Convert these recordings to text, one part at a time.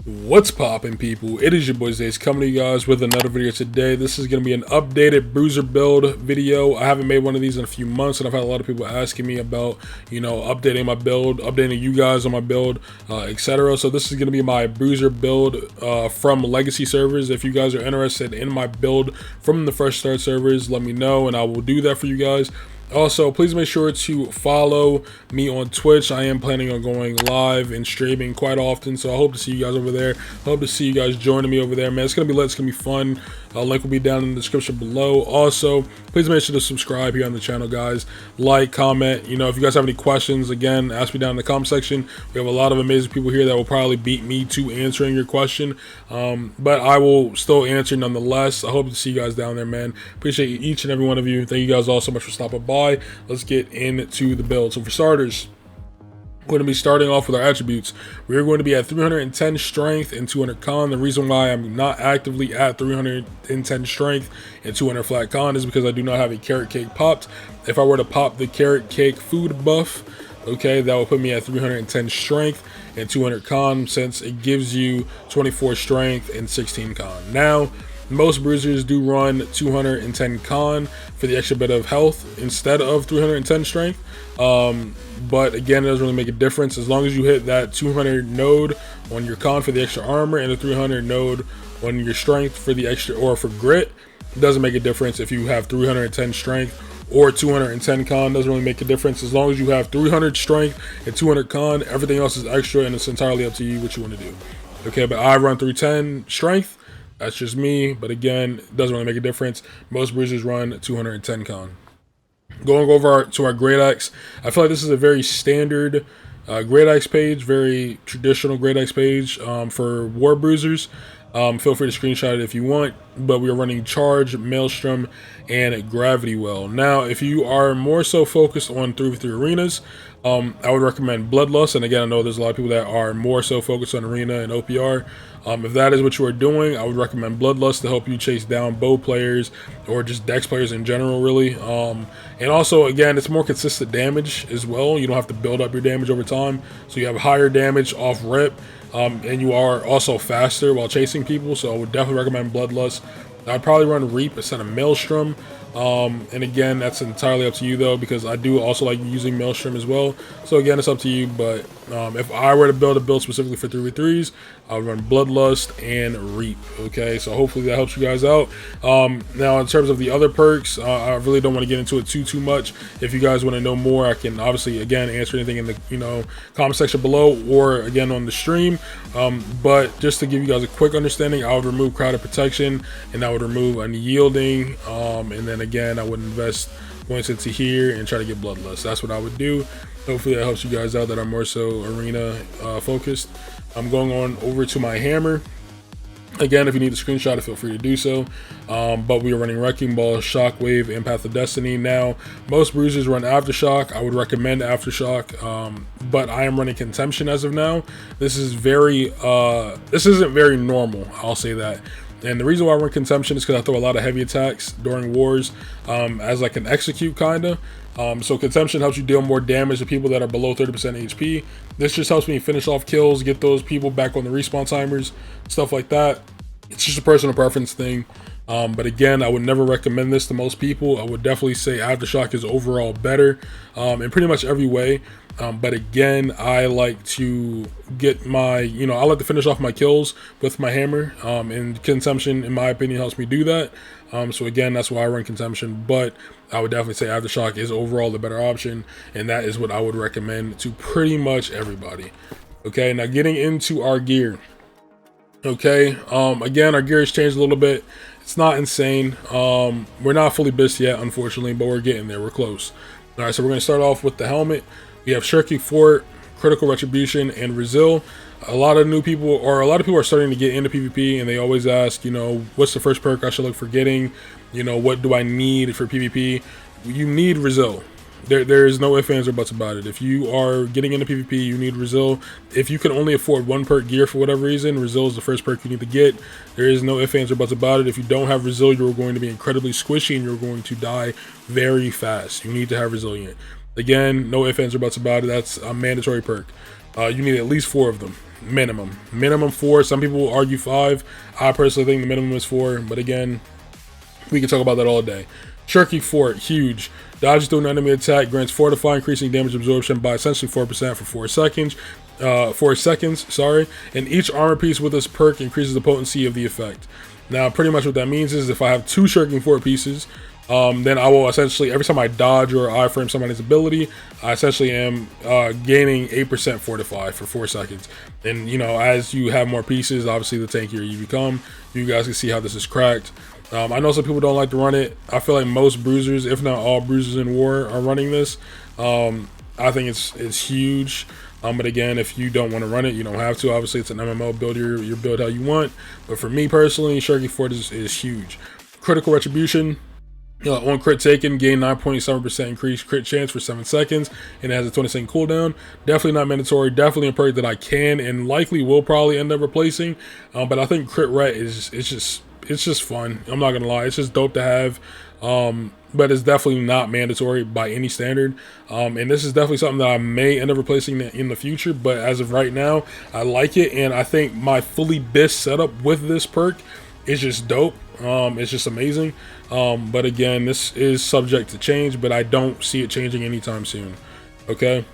What's poppin', people? It is your boy Zaycer coming to you guys with another video today. This is going to be an updated Bruiser build video. I haven't made one of these in a few months, and I've had a lot of people asking me about, updating my build, updating you guys on my build, etc. So this is going to be my Bruiser build from legacy servers. If you guys are interested in my build from the fresh start servers, let me know, and I will do that for you guys. Also, please make sure to follow me on Twitch. I am planning on going live and streaming quite often, so I hope to see you guys over there. I hope to see you guys joining me over there, man. It's going to be lit. It's going to be fun. Link will be down in the description below. Also, please make sure to subscribe here on the channel, guys. Like, comment. If you guys have any questions, again, ask me down in the comment section. We have a lot of amazing people here that will probably beat me to answering your question, but I will still answer nonetheless. I hope to see you guys down there, man. Appreciate each and every one of you. Thank you guys all so much for stopping by. Let's get into the build. So for starters, we're going to be starting off with our attributes. We're going to be at 310 strength and 200 con. The reason why I'm not actively at 310 strength and 200 flat con is because I do not have a carrot cake popped. If I were to pop the carrot cake food buff, okay, that will put me at 310 strength and 200 con, since it gives you 24 strength and 16 con. Now, most bruisers do run 210 con for the extra bit of health instead of 310 strength. But again, it doesn't really make a difference as long as you hit that 200 node on your con for the extra armor and a 300 node on your strength for the extra, or for grit. It doesn't make a difference if you have 310 strength or 210 con. Doesn't really make a difference as long as you have 300 strength and 200 con. Everything else is extra, and it's entirely up to you what you want to do. Okay, but I run 310 strength. That's just me, but again, it doesn't really make a difference. Most bruisers run 210 con. Going over to our Great Axe, I feel like this is a very standard Great Axe page, very traditional Great Axe page for war bruisers. Feel free to screenshot it if you want, but we are running Charge, Maelstrom, and Gravity Well. Now, if you are more so focused on 3v3 arenas, I would recommend Bloodlust. And again, I know there's a lot of people that are more so focused on arena and OPR. If that is what you are doing, I would recommend Bloodlust to help you chase down bow players or just dex players in general, really. And also, again, it's more consistent damage as well. You don't have to build up your damage over time, so you have higher damage off rip, and you are also faster while chasing people. So I would definitely recommend Bloodlust. I'd probably run Reap instead of Maelstrom. And again, that's entirely up to you though, because I do also like using Maelstrom as well. So again, it's up to you, but if I were to build a build specifically for 3v3s, I would run Bloodlust and Reap. Okay, so hopefully that helps you guys out. Now in terms of the other perks, I really don't want to get into it too much. If you guys want to know more, I can obviously again answer anything in the comment section below, or again on the stream. But just to give you guys a quick understanding, I would remove Crowded Protection, and I would remove Unyielding, and then again I would invest points into here and try to get Bloodlust. That's what I would do. Hopefully that helps you guys out that are more so arena focused. I'm going on over to my hammer. Again, if you need a screenshot, feel free to do so. But we are running Wrecking Ball, Shockwave, and Path of Destiny. Now, most bruisers run Aftershock. I would recommend Aftershock, but I am running Contemption as of now. This is this isn't very normal, I'll say that. And the reason why I run Contemption is because I throw a lot of heavy attacks during wars as like an execute kinda. So Contemption helps you deal more damage to people that are below 30% HP. This just helps me finish off kills, get those people back on the respawn timers, stuff like that. It's just a personal preference thing. But again, I would never recommend this to most people. I would definitely say Aftershock is overall better in pretty much every way. But again, I like to get my, I like to finish off my kills with my hammer, and Contemption, in my opinion, helps me do that. So again, that's why I run Contemption, but I would definitely say Aftershock is overall the better option, and that is what I would recommend to pretty much everybody. Okay, now getting into our gear. Okay, again, our gear has changed a little bit. It's not insane. We're not fully bised yet, unfortunately, but we're getting there. We're close. All right, so we're going to start off with the helmet. We have Shirky Fort, Critical Retribution, and Resil. A lot of people are starting to get into PvP, and they always ask, what's the first perk I should look for getting? What do I need for PvP? You need Resil. There is no ifs, ands, or buts about it. If you are getting into PvP, you need Resil. If you can only afford one perk gear for whatever reason, Resil is the first perk you need to get. There is no ifs, ands, or buts about it. If you don't have Resil, you're going to be incredibly squishy, and you're going to die very fast. You need to have Resilient. Again, no ifs, ands, or buts about it. That's a mandatory perk. You need at least 4 of them. minimum 4. Some people will argue 5. I personally think the minimum is 4, but again, we can talk about that all day. Shirky Fort, huge. Dodge through an enemy attack, grants Fortify, increasing damage absorption by essentially 4% for 4 seconds. 4 seconds, sorry. And each armor piece with this perk increases the potency of the effect. Now, pretty much what that means is if I have 2 Shirking Fort pieces, then I will essentially, every time I dodge or iframe somebody's ability, I essentially am gaining 8% Fortify for 4 seconds. And, you know, as you have more pieces, obviously the tankier you become. You guys can see how this is cracked. I know some people don't like to run it. I feel like most bruisers, if not all bruisers in War, are running this. I think it's huge. But again, if you don't want to run it, you don't have to. Obviously, it's an MMO. Build your build how you want. But for me personally, Shirky Fort is huge. Critical Retribution. On crit taken, gain 9.7% increased crit chance for 7 seconds, and it has a 20-second cooldown. Definitely not mandatory. Definitely a perk that I can and likely will probably end up replacing. But I think crit ret is just fun. I'm not gonna lie, it's just dope to have. But it's definitely not mandatory by any standard. And this is definitely something that I may end up replacing in the future. But as of right now, I like it, and I think my fully BIS setup with this perk is just dope. It's just amazing. But again, this is subject to change, but I don't see it changing anytime soon. Okay.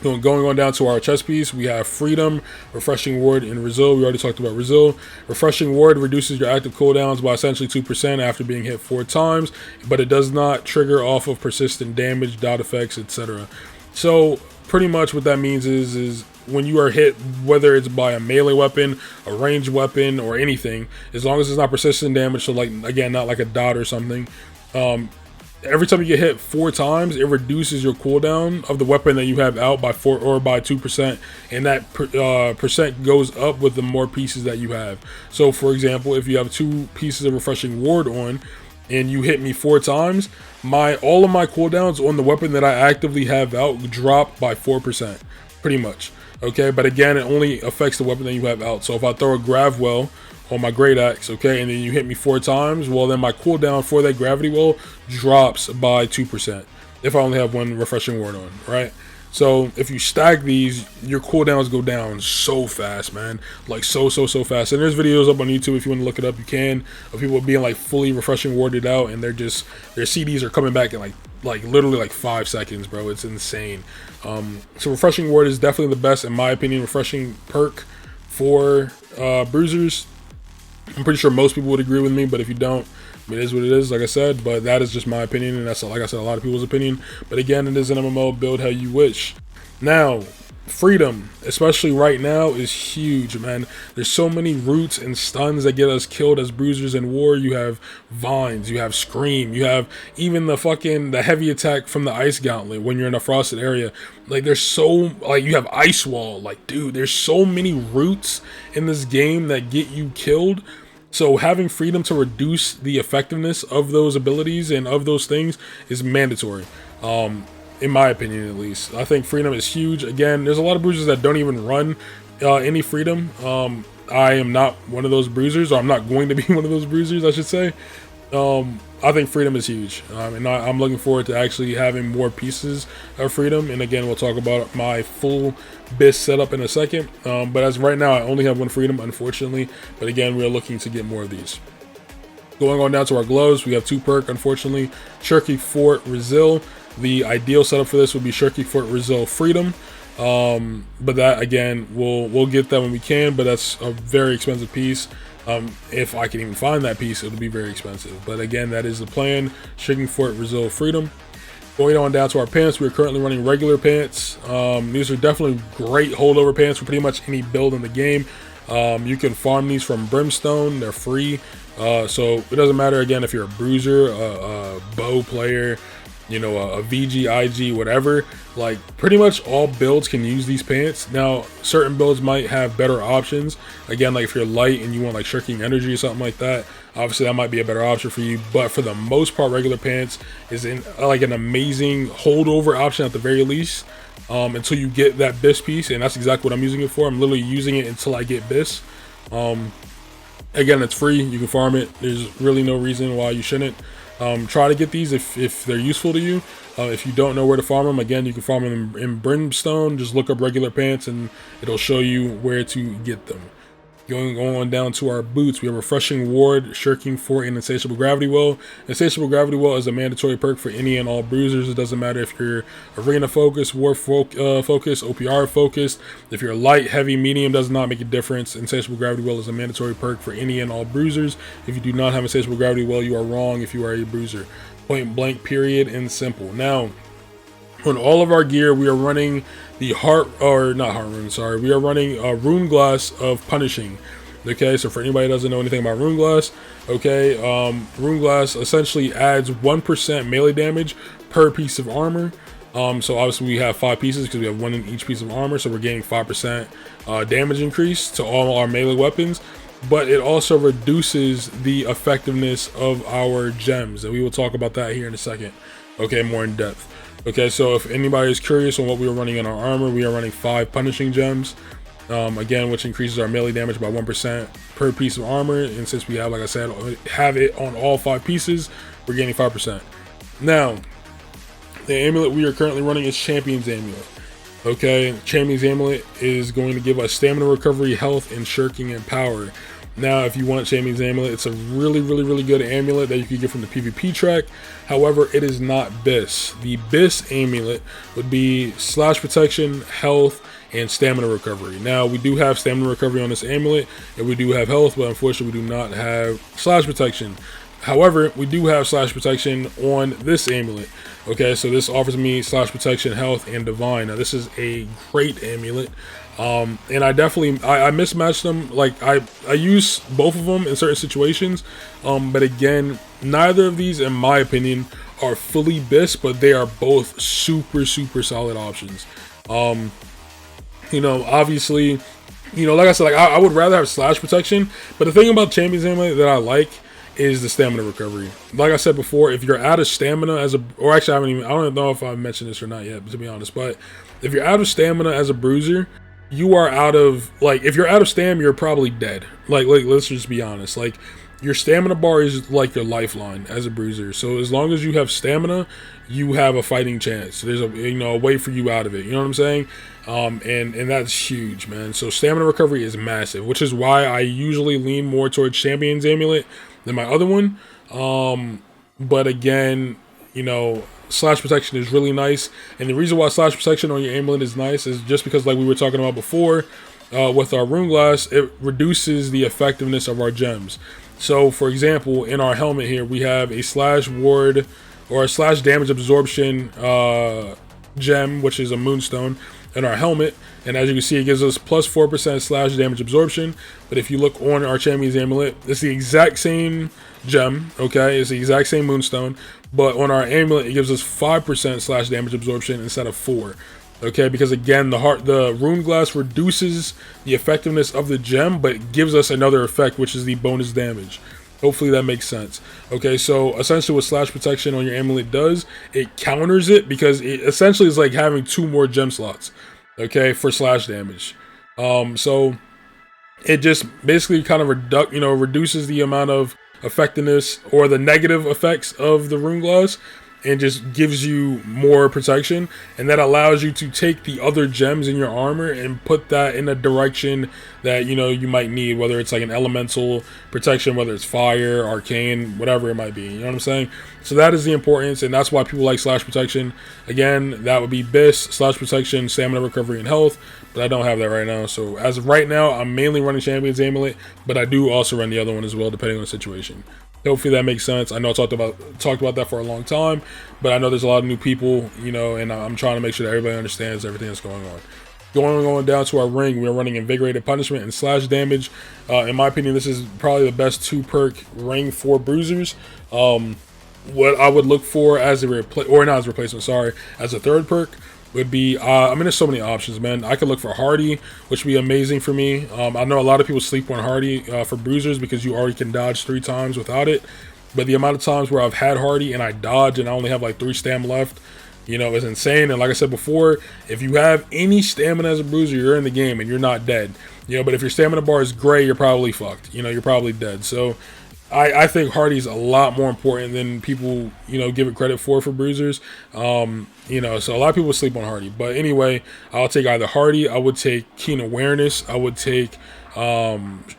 Going on down to our chest piece, we have Freedom, Refreshing Ward, and Resil. We already talked about Resil. Refreshing Ward reduces your active cooldowns by essentially 2% after being hit 4 times, but it does not trigger off of persistent damage, dot effects, etc. So pretty much what that means is when you are hit, whether it's by a melee weapon, a ranged weapon, or anything, as long as it's not persistent damage, so like, again, not like a dot or something, every time you get hit 4 times, it reduces your cooldown of the weapon that you have out by 4 or by 2%, and that percent goes up with the more pieces that you have. So for example, if you have 2 pieces of Refreshing Ward on, and you hit me 4 times, all of my cooldowns on the weapon that I actively have out drop by 4%, pretty much. Okay, but again, it only affects the weapon that you have out. So if I throw a Gravwell on my Great Axe, okay, and then you hit me 4 times, well then my cooldown for that Gravity Well drops by 2% if I only have 1 Refreshing Ward on, right? So if you stack these, your cooldowns go down so fast, man, like so fast. And there's videos up on YouTube if you want to look it up, you can, of people being like fully Refreshing Warded out, and their CDs are coming back in like literally like 5 seconds, bro. It's insane. So Refreshing Ward is definitely the best, in my opinion, refreshing perk for bruisers. I'm pretty sure most people would agree with me, but if you don't, it is what it is, like I said. But that is just my opinion, and that's, like I said, a lot of people's opinion. But again, it is an MMO, build how you wish. Now, Freedom, especially right now, is huge, man. There's so many roots and stuns that get us killed as bruisers in War. You have Vines, you have Scream, you have even the heavy attack from the Ice Gauntlet when you're in a frosted area. Like, there's you have Ice Wall. Like, dude, there's so many roots in this game that get you killed. So having Freedom to reduce the effectiveness of those abilities and of those things is mandatory. In my opinion, at least. I think Freedom is huge. Again, there's a lot of bruisers that don't even run any Freedom. I am not one of those bruisers, or I'm not going to be one of those bruisers, I should say. I think Freedom is huge, and I'm looking forward to actually having more pieces of Freedom. And again, we'll talk about my full BIS setup in a second. But as of right now, I only have 1 Freedom, unfortunately. But again, we're looking to get more of these. Going on down to our gloves, we have 2 perk, unfortunately. Shirky Fort, Resil. The ideal setup for this would be Shirky Fort, Resil, Freedom. But that, again, we'll get that when we can, but that's a very expensive piece. If I can even find that piece, it'll be very expensive. But again, that is the plan. Shirky Fort, Resil, Freedom. Going on down to our pants, we're currently running regular pants. These are definitely great holdover pants for pretty much any build in the game. You can farm these from Brimstone, they're free. So it doesn't matter, again, if you're a bruiser, a bow player, you know, a VG, IG, whatever. Like, pretty much all builds can use these pants. Now, certain builds might have better options. Again, like if you're light and you want like shirking energy or something like that, obviously that might be a better option for you. But for the most part, regular pants is like an amazing holdover option at the very least, until you get that BIS piece. And that's exactly what I'm using it for. I'm literally using it until I get BIS. Again, it's free, you can farm it. There's really no reason why you shouldn't. Try to get these if they're useful to you. If you don't know where to farm them, again, you can farm them in Brimstone. Just look up regular pants and it'll show you where to get them. Going on down to our boots, we have Refreshing Ward, Shirking Fort, and Insatiable Gravity Well. Insatiable Gravity Well is a mandatory perk for any and all bruisers. It doesn't matter if you're arena focused, war focused, OPR focused. If you're light, heavy, medium, does not make a difference. Insatiable Gravity Well is a mandatory perk for any and all bruisers. If you do not have Insatiable Gravity Well, you are wrong if you are a bruiser. Point blank, period, and simple. Now, on all of our gear, we are running the we are running a Rune Glass of Punishing. Okay, so for anybody that doesn't know anything about Rune Glass, okay, Rune Glass essentially adds 1% melee damage per piece of armor. So obviously we have 5 pieces because we have 1 in each piece of armor, so we're getting 5% damage increase to all our melee weapons. But it also reduces the effectiveness of our gems, and we will talk about that here in a second, okay, more in depth. Okay, so if anybody is curious on what we are running in our armor, we are running 5 Punishing Gems, again, which increases our melee damage by 1% per piece of armor. And since we have, like I said, have it on all 5 pieces, we're getting 5%. Now, the amulet we are currently running is Champion's Amulet. Okay, Champion's Amulet is going to give us stamina recovery, health, and shirking and power. Now, if you want Champion's Amulet, it's a really good amulet that you can get from the PvP track. However, it is not BIS. The BIS amulet would be slash protection, health, and stamina recovery. Now, we do have stamina recovery on this amulet, and we do have health, but unfortunately, we do not have slash protection. However, we do have slash protection on this amulet. Okay, so this offers me slash protection, health, and divine. Now, this is a great amulet. And I definitely I mismatched them. Like I use both of them in certain situations, but again, neither of these, in my opinion, are fully BIS, but they are both super solid options. You know, obviously, you know, like I said, like I would rather have slash protection, but the thing about Champion's Amulet that I like is the stamina recovery. Like I said before, if you're out of stamina as a, or actually I don't know if I mentioned this or not yet, to be honest, but if you're out of stamina as a bruiser, you are out of, like, if you're out of stamina, you're probably dead. Like let's just be honest. Like, your stamina bar is like your lifeline as a bruiser. So as long as you have stamina, you have a fighting chance. There's a, you know, a way for you out of it. You know what I'm saying? And that's huge, man. So stamina recovery is massive, which is why I usually lean more towards Champion's Amulet than my other one. But again, you know, slash protection is really nice, and the reason why slash protection on your amulet is nice is just because, like we were talking about before, with our Rune Glass, it reduces the effectiveness of our gems. So for example, in our helmet here, we have a slash ward or a slash damage absorption gem, which is a moonstone in our helmet, and as you can see, it gives us plus 4% slash damage absorption. But if you look on our Champion's Amulet, it's the exact same gem, okay, it's the exact same moonstone, but on our amulet it gives us 5% slash damage absorption instead of 4. Okay, because again, the Rune Glass reduces the effectiveness of the gem, but gives us another effect, which is the bonus damage. Hopefully that makes sense. Okay, so essentially what slash protection on your amulet does, it counters it, because it essentially is like having 2 more gem slots, okay, for slash damage. So it just basically kind of reduces the amount of effectiveness or the negative effects of the Rune Glass, and just gives you more protection, and that allows you to take the other gems in your armor and put that in a direction that, you know, you might need, whether it's like an elemental protection, whether it's fire, arcane, whatever it might be. You know what I'm saying? So that is the importance, and that's why people like slash protection. Again, that would be BIS, slash protection, stamina recovery, and health, but I don't have that right now. So as of right now, I'm mainly running Champion's Amulet, but I do also run the other one as well, depending on the situation. Hopefully that makes sense. I know I talked about that for a long time, but I know there's a lot of new people, you know, and I'm trying to make sure that everybody understands everything that's going on. Going down to our ring, we're running Invigorated Punishment and slash damage. In my opinion, this is probably the best 2-perk ring for bruisers. What I would look for as a as a 3rd perk would be, I mean, there's so many options, man. I could look for Hardy, which would be amazing for me. I know a lot of people sleep on Hardy for bruisers because you already can dodge 3 times without it. But the amount of times where I've had Hardy and I dodge and I only have like 3 stam left, you know, is insane. And like I said before, if you have any stamina as a bruiser, you're in the game and you're not dead. You know, but if your stamina bar is gray, you're probably fucked. You know, you're probably dead. So I think Hardy's a lot more important than people, you know, give it credit for Bruisers. You know, so a lot of people sleep on Hardy. But anyway, I'll take either Hardy, I would take Keen Awareness, I would take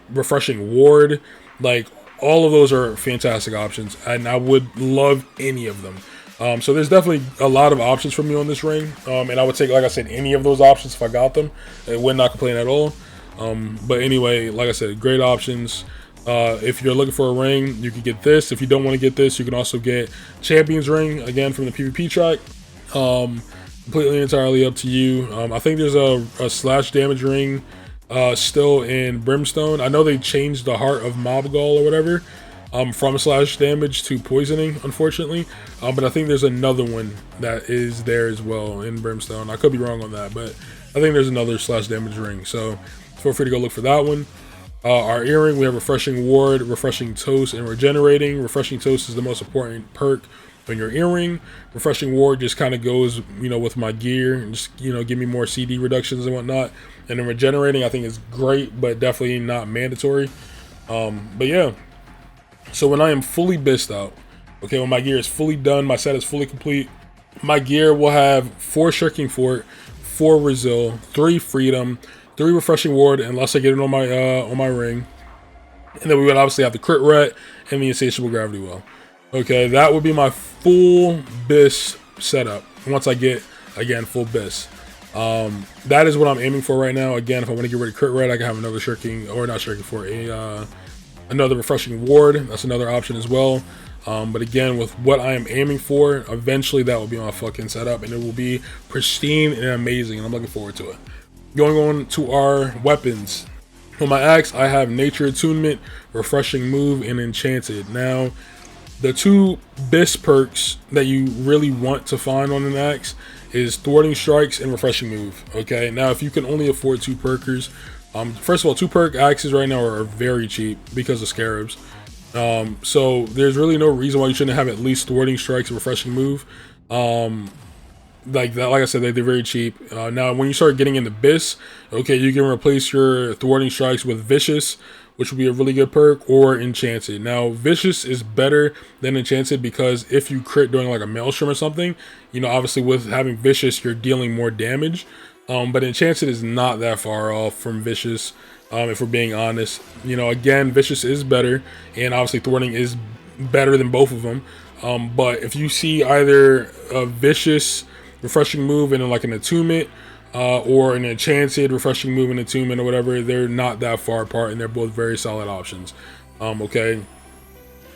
Refreshing Ward. Like, all of those are fantastic options, and I would love any of them. So there's definitely a lot of options for me on this ring, and I would take, like I said, any of those options if I got them. I would not complain at all. But anyway, like I said, great options. If you're looking for a ring, you can get this. If you don't want to get this, you can also get Champion's Ring, again, from the PvP track. Completely entirely up to you. I think there's a slash damage ring still in Brimstone. I know they changed the Heart of Mobgall or whatever from slash damage to poisoning, unfortunately. But I think there's another one that is there as well in Brimstone. I could be wrong on that, but I think there's another slash damage ring. So feel free to go look for that one. Our earring, we have Refreshing Ward, Refreshing Toast, and Regenerating. Refreshing Toast is the most important perk on your earring. Refreshing Ward just kind of goes, you know, with my gear and just, you know, give me more CD reductions and whatnot. And then Regenerating, I think, is great, but definitely not mandatory. But yeah, so when I am fully bissed out, okay, when my gear is fully done, my set is fully complete, my gear will have 4 Shirking Fort, 4 Resil, 3 Freedom, 3 Refreshing Ward, unless I get it on my ring. And then we would obviously have the Crit Ret and the Insatiable Gravity Well. Okay, that would be my full Biss setup once I get, again, full Biss. That is what I'm aiming for right now. Again, if I want to get rid of Crit Ret, I can have another Shirking, or not Shirking Fort, another Refreshing Ward. That's another option as well. But again, with what I am aiming for, eventually that will be my fucking setup, and it will be pristine and amazing, and I'm looking forward to it. Going on to our weapons. On my axe, I have Nature Attunement, Refreshing Move, and Enchanted. Now, the 2 Biss perks that you really want to find on an axe is Thwarting Strikes and Refreshing Move. Okay, now if you can only afford 2 perkers, first of all, 2 perk axes right now are very cheap because of Scarabs. So there's really no reason why you shouldn't have at least Thwarting Strikes and Refreshing Move. Like that, like I said, they're very cheap. Now, when you start getting into Biss, okay, you can replace your Thwarting Strikes with Vicious, which would be a really good perk, or Enchanted. Now, Vicious is better than Enchanted because if you crit during like a Maelstrom or something, you know, obviously with having Vicious, you're dealing more damage. But Enchanted is not that far off from Vicious, if we're being honest. You know, again, Vicious is better, and obviously Thwarting is better than both of them. But if you see either a Vicious Refreshing Move and then like an Attunement, or an Enchanted Refreshing Move and Attunement or whatever, they're not that far apart, and they're both very solid options. Okay.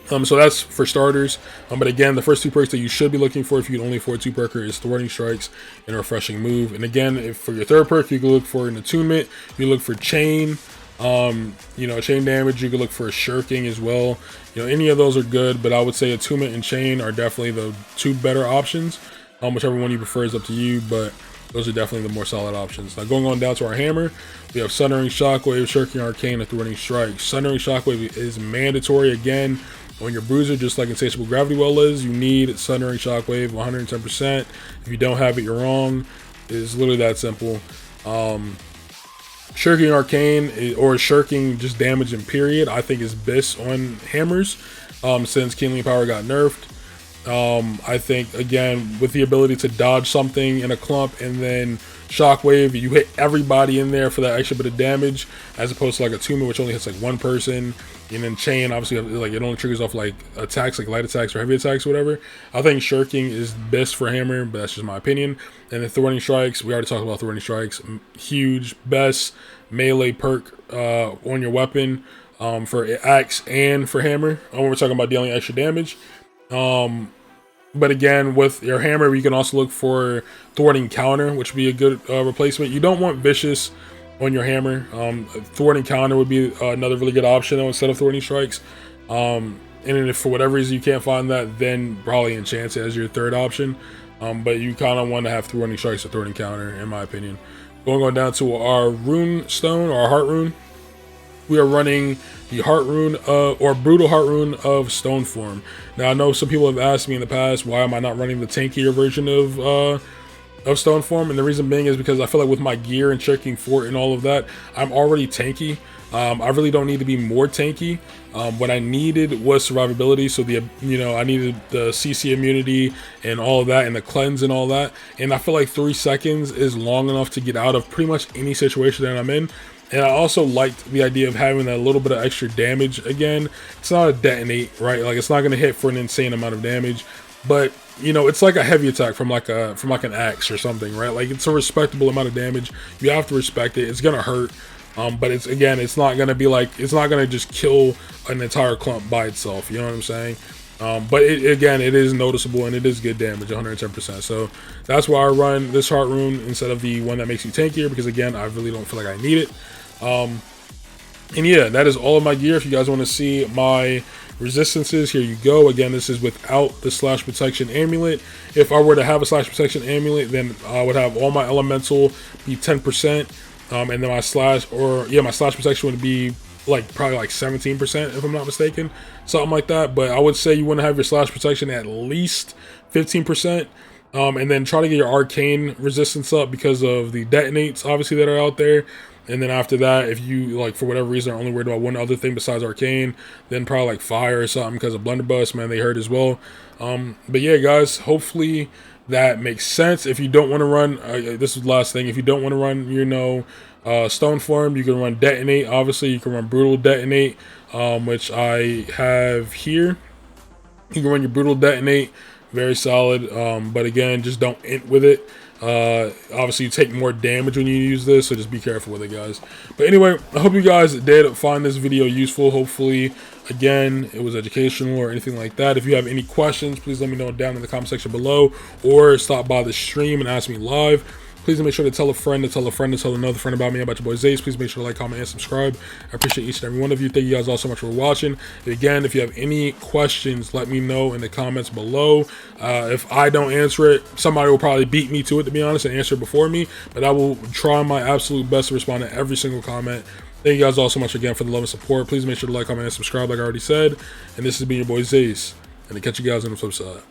So that's for starters. But again, the first 2 perks that you should be looking for if you can only afford 2 perker is Thwarting Strikes and Refreshing Move. And again, if for your 3rd perk, you can look for an Attunement, you look for Chain, you know, chain damage. You can look for a Shirking as well. You know, any of those are good, but I would say Attunement and Chain are definitely the 2 better options. Whichever one you prefer is up to you, but those are definitely the more solid options. Now, going on down to our hammer, we have Sundering Shockwave, Shirking Arcane, and Thwarting Strike. Sundering Shockwave is mandatory again on your Bruiser, just like Insatiable Gravity Well is. You need Sundering Shockwave 110%. If you don't have it, you're wrong. It's literally that simple. Shirking Arcane, or Shirking just damage in period, I think is Biss on hammers, since Kindling Power got nerfed. I think, again, with the ability to dodge something in a clump and then Shockwave, you hit everybody in there for that extra bit of damage, as opposed to like Attunement, which only hits like 1 person. And then Chain, obviously, like it only triggers off like attacks, like light attacks or heavy attacks, or whatever. I think Shirking is best for hammer, but that's just my opinion. And then Thwarting Strikes, we already talked about Thwarting Strikes. Huge, best melee perk on your weapon, for axe and for hammer. When we're talking about dealing extra damage. But again, with your hammer, you can also look for Thwarting Counter, which would be a good replacement. You don't want Vicious on your hammer. Thwarting Counter would be another really good option though, instead of Thwarting Strikes. And then if for whatever reason you can't find that, then probably Enchanted as your 3rd option. But you kind of want to have Thwarting Strikes or Thwarting Counter, in my opinion. Going on down to our Rune Stone, or our Heart Rune. We are running the Heart Rune, or Brutal Heart Rune of Stone Form. Now, I know some people have asked me in the past, why am I not running the tankier version of Stone Form? And the reason being is because I feel like with my gear and Shirking Fort and all of that, I'm already tanky. I really don't need to be more tanky. What I needed was survivability, so I needed the CC immunity and all of that, and the cleanse and all that. And I feel like 3 seconds is long enough to get out of pretty much any situation that I'm in. And I also liked the idea of having that little bit of extra damage. Again, it's not a detonate, right? Like, it's not going to hit for an insane amount of damage, but it's like a heavy attack from like an axe or something, right? Like, it's a respectable amount of damage. You have to respect it. It's gonna hurt, but it's not gonna be like, it's not gonna just kill an entire clump by itself. You know what I'm saying? But it is noticeable, and it is good damage, 110%. So that's why I run this heart rune instead of the one that makes you tankier, because again, I really don't feel like I need it. And yeah, that is all of my gear. If you guys want to see my resistances, here you go. Again, this is without the slash protection amulet. If I were to have a slash protection amulet, then I would have all my elemental be 10%, and then my slash protection would be like probably like 17%, if I'm not mistaken, something like that. But I would say you want to have your slash protection at least 15%. And then try to get your arcane resistance up because of the detonates, obviously, that are out there. And then after that, if you, like, for whatever reason, are only worried about one other thing besides arcane, then probably like fire or something, because of blunderbuss, man, they hurt as well. But yeah, guys, hopefully that makes sense. If you don't want to run, this is the last thing, if you don't want to run, stone form, you can run detonate. Obviously, you can run brutal detonate, which I have here. You can run your brutal detonate. Very solid, but again, just don't int with it. Obviously you take more damage when you use this, so just be careful with it, guys. But anyway, I hope you guys did find this video useful. Hopefully, again, it was educational or anything like that. If you have any questions, please let me know down in the comment section below, or stop by the stream and ask me live. Please make sure to tell a friend, to tell a friend, to tell another friend about me, about your boy Zaycer. Please make sure to like, comment, and subscribe. I appreciate each and every one of you. Thank you guys all so much for watching. And again, if you have any questions, let me know in the comments below. If I don't answer it, somebody will probably beat me to it, to be honest, and answer it before me. But I will try my absolute best to respond to every single comment. Thank you guys all so much again for the love and support. Please make sure to like, comment, and subscribe, like I already said. And this has been your boy Zaycer. And I'll catch you guys on the flip side.